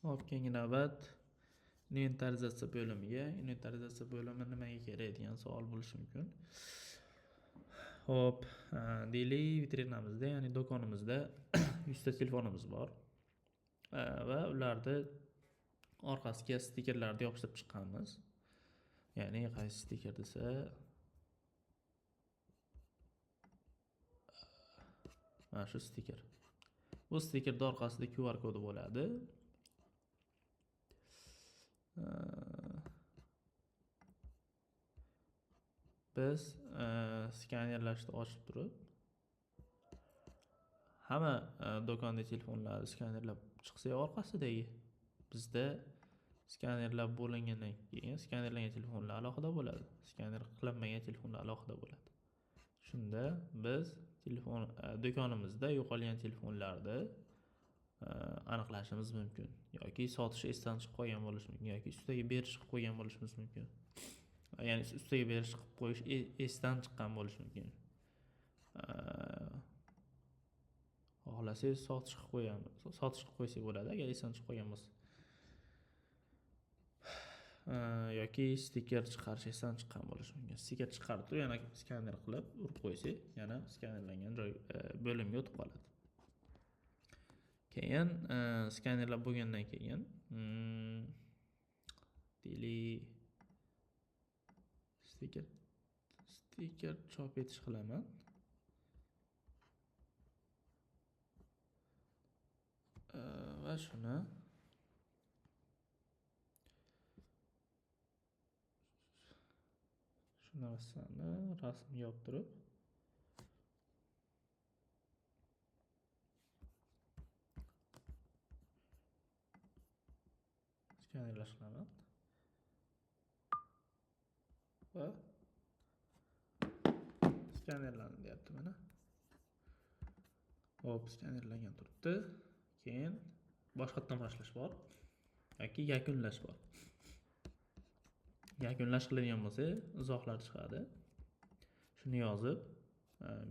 Hop, keyingi navbat inventarizatsiya bo'limiga. Inventarizatsiya bo'limi nimaga kerak degan savol bo'lishi mumkin. Hop, deylik vitrinamizda, ya'ni do'konimizda 100 ta telefonimiz bor. Va ularni orqasiga stikerlarni yopishtirib chiqqanmiz. Ya'ni qaysi stiker desa, mana shu stiker. Bu stikerning orqasida QR kodi bo'ladi. Biz skanerlashni ochib turib, hamma do'konda telefonlarni skanerlab chiqsa orqasidagi, bizda skanerlab bo'lingandan keyin skanerlangan telefonlar alohida bo'ladi, skaner qilinmagan telefonlar alohida bo'ladi. Shunda biz telefon do'konimizda yo'qolgan telefonlarni aniqlashimiz mumkin, yoki sotish esdan chiqib qolgan bo'lishi mumkin, yoki ustiga berish qilib qo'ygan bo'lishimiz mumkin. Ya'ni ustiga berish qilib qo'yish esdan chiqqan bo'lishi mumkin. Xohlasangiz sotish qilib qo'yamiz. Sotish qilib qo'ysak bo'ladi, agar esdan chiqib qolgan bo'lsa. Yoki stiker chiqarish esdan chiqqan bo'lishi mumkin. Stiker chiqarib turib, yana skaner qilib urib qo'ysak, yana skanerlangan joy bo'limga o'tib qoladi. Keyin skanerlab bo'lgandan keyin deylik stiker chop etish qilaman. Va shuni narsani rasmga olib turib skanerlash qilaman. Va skanerlandi deyapti mana. Hop, skanerlangan turibdi. Keyin boshqatdan boshlash bor yoki yakunlash bor. Yakunlash qiladigan bo'lsa, izohlar chiqadi. Shuni yozib,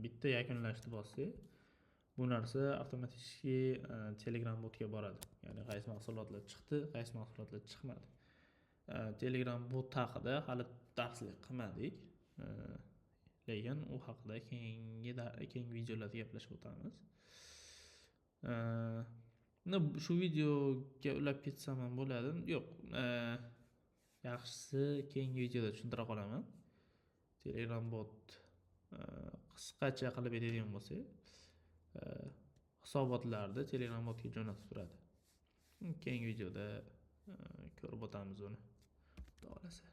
bitta yakunlashni bossak, bu narsa avtomatik Telegram botga boradi. Ya'ni qaysi mahsulotlar chiqdi, qaysi mahsulotlar chiqmadi. Telegram bot haqida hali darslik qilmadik. Lekin u haqida keyingi videolarda gaplashib o'tamiz. Shu videoga ulab ketsam ham bo'ladi. Yo'q, yaxshisi keyingi videoda tushuntira qolaman. Telegram bot qisqacha qilib aytadigan bo'lsak, hisobotlarni Telegram botga jo'natib turadi. Keyingi videoda ko'rib o'tamiz uni. Xudo xolasa.